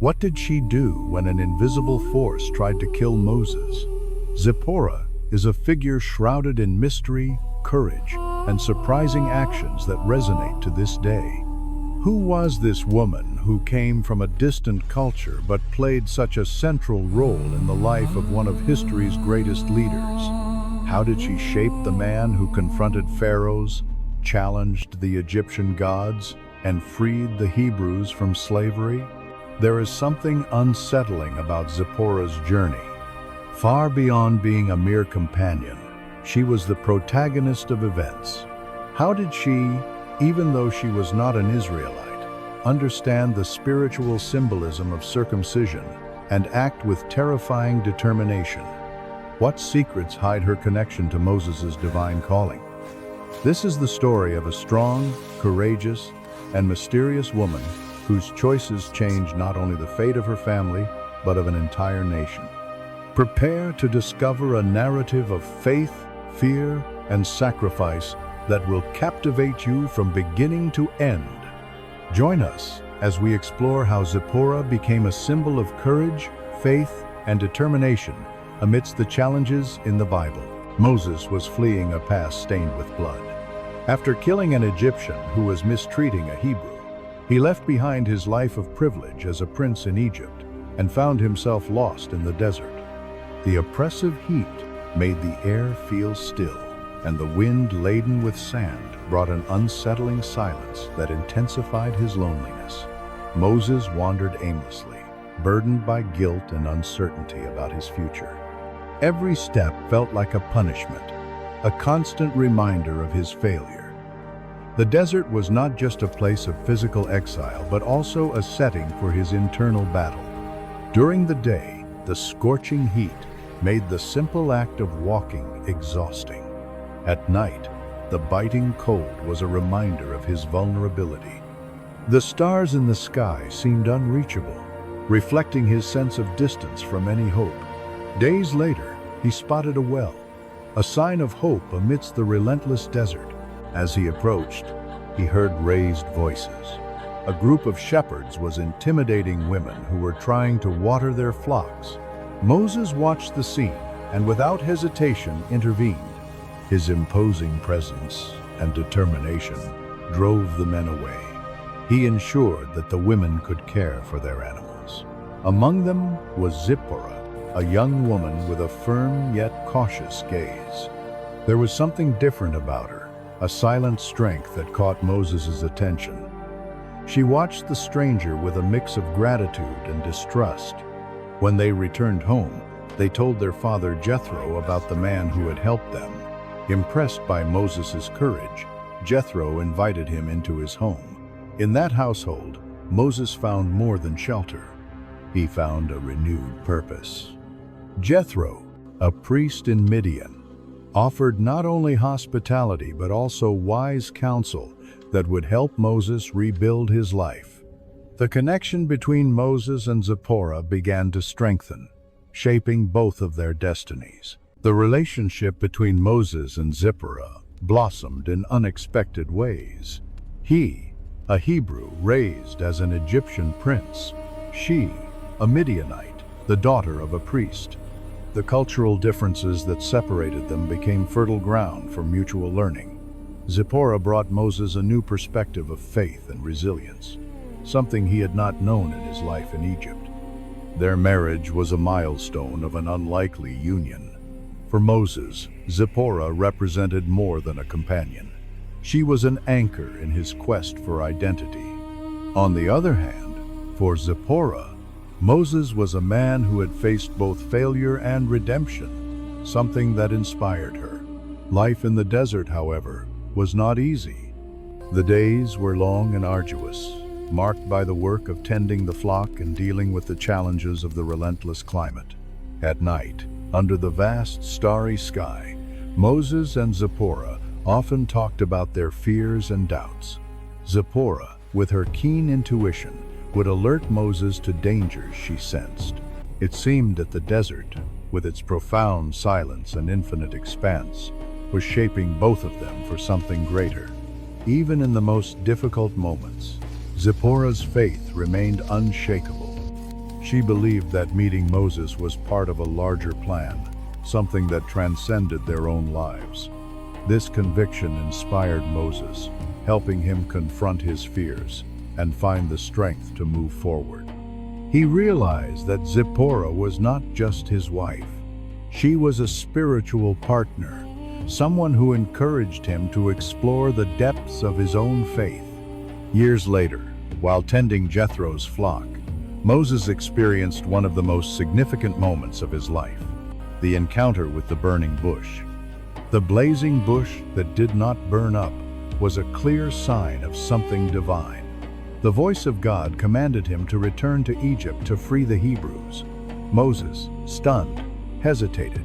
What did she do when an invisible force tried to kill Moses? Zipporah is a figure shrouded in mystery, courage, and surprising actions that resonate to this day. Who was this woman who came from a distant culture but played such a central role in the life of one of history's greatest leaders? How did she shape the man who confronted pharaohs, challenged the Egyptian gods, and freed the Hebrews from slavery? There is something unsettling about Zipporah's journey. Far beyond being a mere companion, she was the protagonist of events. How did she, even though she was not an Israelite, understand the spiritual symbolism of circumcision and act with terrifying determination? What secrets hide her connection to Moses' divine calling? This is the story of a strong, courageous, and mysterious woman whose choices changed not only the fate of her family, but of an entire nation. Prepare to discover a narrative of faith, fear, and sacrifice that will captivate you from beginning to end. Join us as we explore how Zipporah became a symbol of courage, faith, and determination amidst the challenges in the Bible. Moses was fleeing a past stained with blood. After killing an Egyptian who was mistreating a Hebrew, he left behind his life of privilege as a prince in Egypt and found himself lost in the desert. The oppressive heat made the air feel still, and the wind laden with sand brought an unsettling silence that intensified his loneliness. Moses wandered aimlessly, burdened by guilt and uncertainty about his future. Every step felt like a punishment, a constant reminder of his failure. The desert was not just a place of physical exile, but also a setting for his internal battle. During the day, the scorching heat made the simple act of walking exhausting. At night, the biting cold was a reminder of his vulnerability. The stars in the sky seemed unreachable, reflecting his sense of distance from any hope. Days later, he spotted a well, a sign of hope amidst the relentless desert. As he approached, he heard raised voices. A group of shepherds was intimidating women who were trying to water their flocks. Moses watched the scene and without hesitation intervened. His imposing presence and determination drove the men away. He ensured that the women could care for their animals. Among them was Zipporah, a young woman with a firm yet cautious gaze. There was something different about her, a silent strength that caught Moses' attention. She watched the stranger with a mix of gratitude and distrust. When they returned home, they told their father Jethro about the man who had helped them. Impressed by Moses' courage, Jethro invited him into his home. In that household, Moses found more than shelter. He found a renewed purpose. Jethro, a priest in Midian, offered not only hospitality but also wise counsel that would help Moses rebuild his life. The connection between Moses and Zipporah began to strengthen, shaping both of their destinies. The relationship between Moses and Zipporah blossomed in unexpected ways. He, a Hebrew raised as an Egyptian prince; she, a Midianite, the daughter of a priest. The cultural differences that separated them became fertile ground for mutual learning. Zipporah brought Moses a new perspective of faith and resilience, something he had not known in his life in Egypt. Their marriage was a milestone of an unlikely union. For Moses, Zipporah represented more than a companion. She was an anchor in his quest for identity. On the other hand, for Zipporah, Moses was a man who had faced both failure and redemption, something that inspired her. Life in the desert, however, was not easy. The days were long and arduous, marked by the work of tending the flock and dealing with the challenges of the relentless climate. At night, under the vast starry sky, Moses and Zipporah often talked about their fears and doubts. Zipporah, with her keen intuition, would alert Moses to dangers she sensed. It seemed that the desert, with its profound silence and infinite expanse, was shaping both of them for something greater. Even in the most difficult moments, Zipporah's faith remained unshakable. She believed that meeting Moses was part of a larger plan, something that transcended their own lives. This conviction inspired Moses, helping him confront his fears and find the strength to move forward. He realized that Zipporah was not just his wife. She was a spiritual partner, someone who encouraged him to explore the depths of his own faith. Years later, while tending Jethro's flock, Moses experienced one of the most significant moments of his life, the encounter with the burning bush. The blazing bush that did not burn up was a clear sign of something divine. The voice of God commanded him to return to Egypt to free the Hebrews. Moses, stunned, hesitated.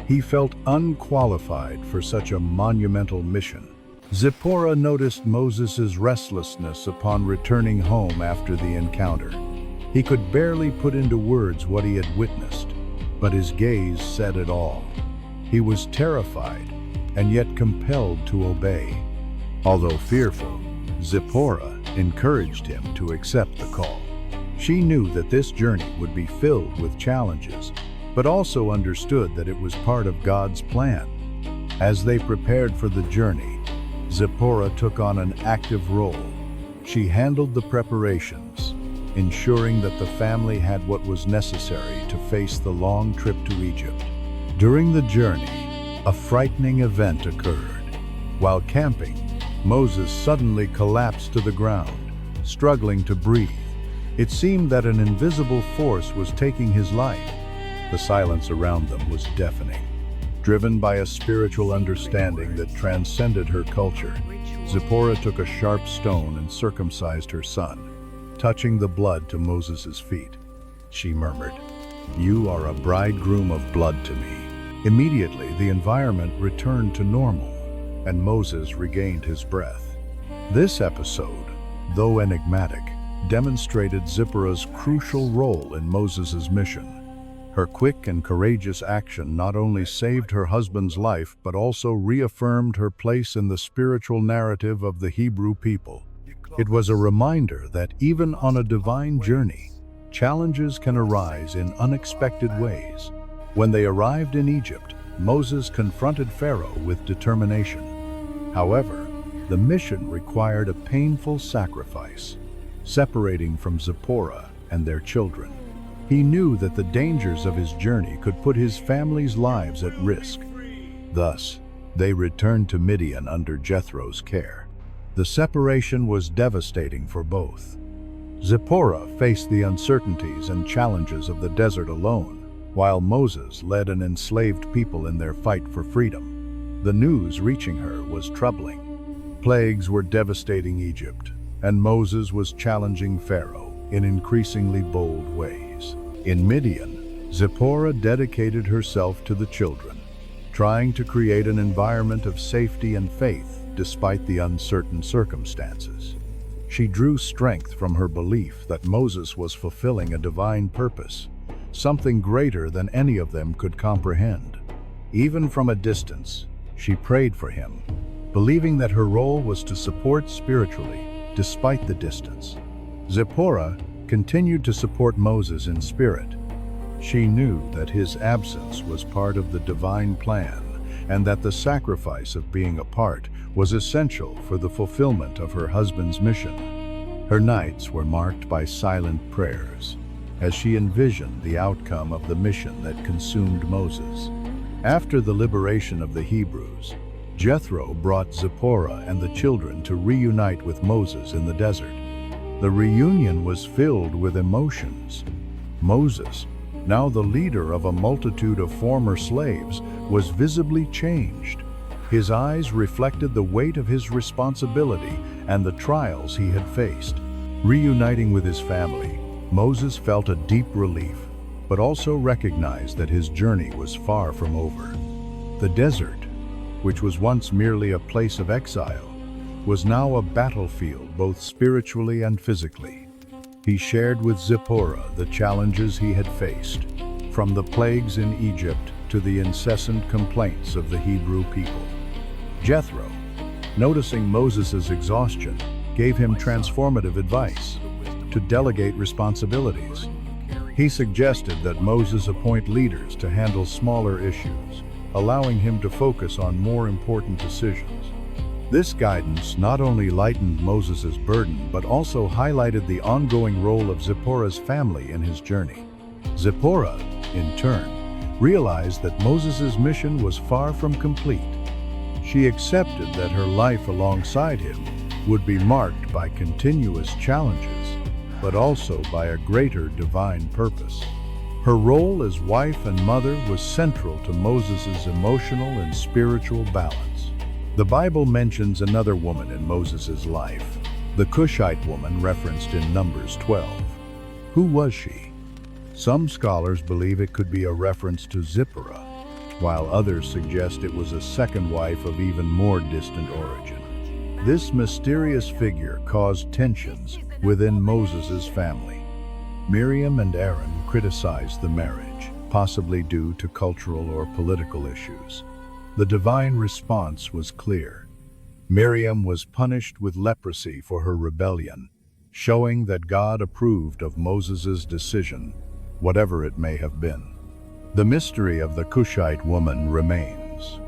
He felt unqualified for such a monumental mission. Zipporah noticed Moses' restlessness upon returning home after the encounter. He could barely put into words what he had witnessed, but his gaze said it all. He was terrified and yet compelled to obey. Although fearful, Zipporah encouraged him to accept the call. She knew that this journey would be filled with challenges, but also understood that it was part of God's plan. As they prepared for the journey, Zipporah took on an active role. She handled the preparations, ensuring that the family had what was necessary to face the long trip to Egypt. During the journey, a frightening event occurred. While camping, Moses suddenly collapsed to the ground, struggling to breathe. It seemed that an invisible force was taking his life. The silence around them was deafening. Driven by a spiritual understanding that transcended her culture, Zipporah took a sharp stone and circumcised her son, touching the blood to Moses' feet. She murmured, "You are a bridegroom of blood to me." Immediately, the environment returned to normal, and Moses regained his breath. This episode, though enigmatic, demonstrated Zipporah's crucial role in Moses' mission. Her quick and courageous action not only saved her husband's life, but also reaffirmed her place in the spiritual narrative of the Hebrew people. It was a reminder that even on a divine journey, challenges can arise in unexpected ways. When they arrived in Egypt, Moses confronted Pharaoh with determination. However, the mission required a painful sacrifice, separating from Zipporah and their children. He knew that the dangers of his journey could put his family's lives at risk. Thus, they returned to Midian under Jethro's care. The separation was devastating for both. Zipporah faced the uncertainties and challenges of the desert alone, while Moses led an enslaved people in their fight for freedom. The news reaching her was troubling. Plagues were devastating Egypt, and Moses was challenging Pharaoh in increasingly bold ways. In Midian, Zipporah dedicated herself to the children, trying to create an environment of safety and faith despite the uncertain circumstances. She drew strength from her belief that Moses was fulfilling a divine purpose, something greater than any of them could comprehend. Even from a distance, she prayed for him, believing that her role was to support spiritually despite the distance. Zipporah continued to support Moses in spirit. She knew that his absence was part of the divine plan, and that the sacrifice of being apart was essential for the fulfillment of her husband's mission. Her nights were marked by silent prayers, as she envisioned the outcome of the mission that consumed Moses. After the liberation of the Hebrews, Jethro brought Zipporah and the children to reunite with Moses in the desert. The reunion was filled with emotions. Moses, now the leader of a multitude of former slaves, was visibly changed. His eyes reflected the weight of his responsibility and the trials he had faced. Reuniting with his family, Moses felt a deep relief, but also recognized that his journey was far from over. The desert, which was once merely a place of exile, was now a battlefield both spiritually and physically. He shared with Zipporah the challenges he had faced, from the plagues in Egypt to the incessant complaints of the Hebrew people. Jethro, noticing Moses' exhaustion, gave him transformative advice: to delegate responsibilities. He suggested that Moses appoint leaders to handle smaller issues, allowing him to focus on more important decisions. This guidance not only lightened Moses' burden but also highlighted the ongoing role of Zipporah's family in his journey. Zipporah, in turn, realized that Moses' mission was far from complete. She accepted that her life alongside him would be marked by continuous challenges, but also by a greater divine purpose. Her role as wife and mother was central to Moses' emotional and spiritual balance. The Bible mentions another woman in Moses' life, the Cushite woman referenced in Numbers 12. Who was she? Some scholars believe it could be a reference to Zipporah, while others suggest it was a second wife of even more distant origin. This mysterious figure caused tensions within Moses' family. Miriam and Aaron criticized the marriage, possibly due to cultural or political issues. The divine response was clear. Miriam was punished with leprosy for her rebellion, showing that God approved of Moses' decision, whatever it may have been. The mystery of the Cushite woman remains,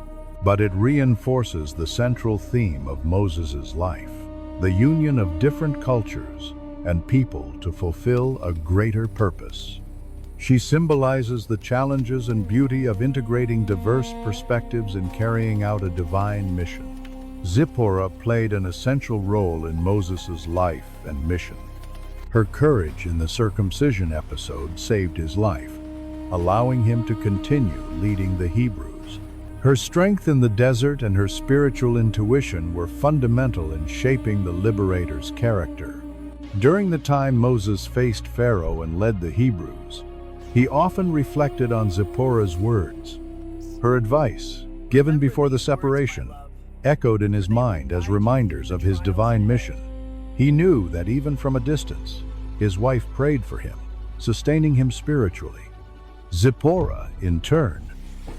but it reinforces the central theme of Moses' life, the union of different cultures and people to fulfill a greater purpose. She symbolizes the challenges and beauty of integrating diverse perspectives in carrying out a divine mission. Zipporah played an essential role in Moses' life and mission. Her courage in the circumcision episode saved his life, allowing him to continue leading the Hebrews. Her strength in the desert and her spiritual intuition were fundamental in shaping the liberator's character. During the time Moses faced Pharaoh and led the Hebrews, he often reflected on Zipporah's words. Her advice, given before the separation, echoed in his mind as reminders of his divine mission. He knew that even from a distance, his wife prayed for him, sustaining him spiritually. Zipporah, in turn,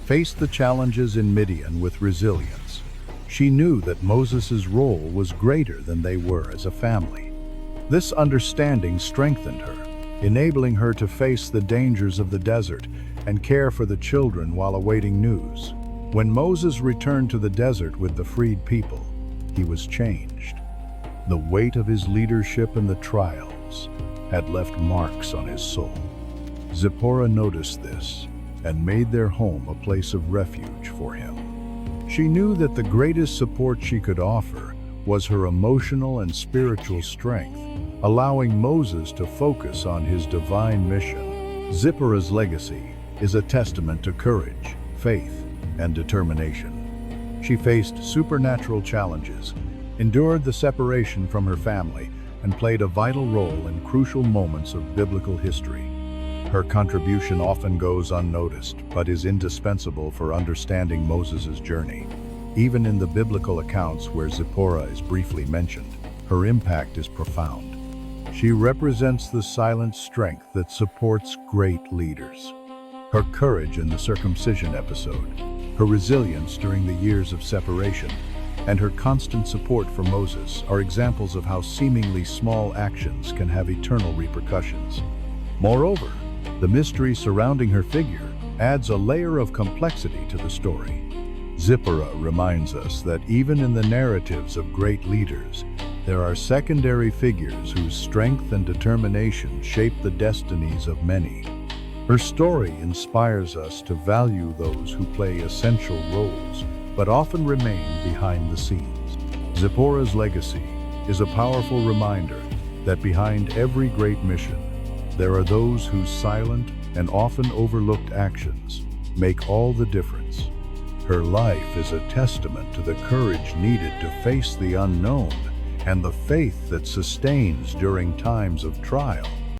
faced the challenges in Midian with resilience. She knew that Moses' role was greater than they were as a family. This understanding strengthened her, enabling her to face the dangers of the desert and care for the children while awaiting news. When Moses returned to the desert with the freed people, he was changed. The weight of his leadership and the trials had left marks on his soul. Zipporah noticed this and made their home a place of refuge for him. She knew that the greatest support she could offer was her emotional and spiritual strength, allowing Moses to focus on his divine mission. Zipporah's legacy is a testament to courage, faith, and determination. She faced supernatural challenges, endured the separation from her family, and played a vital role in crucial moments of biblical history. Her contribution often goes unnoticed, but is indispensable for understanding Moses' journey. Even in the biblical accounts where Zipporah is briefly mentioned, her impact is profound. She represents the silent strength that supports great leaders. Her courage in the circumcision episode, her resilience during the years of separation, and her constant support for Moses are examples of how seemingly small actions can have eternal repercussions. Moreover, the mystery surrounding her figure adds a layer of complexity to the story. Zipporah reminds us that even in the narratives of great leaders, there are secondary figures whose strength and determination shape the destinies of many. Her story inspires us to value those who play essential roles, but often remain behind the scenes. Zipporah's legacy is a powerful reminder that behind every great mission, there are those whose silent and often overlooked actions make all the difference. Her life is a testament to the courage needed to face the unknown and the faith that sustains during times of trial.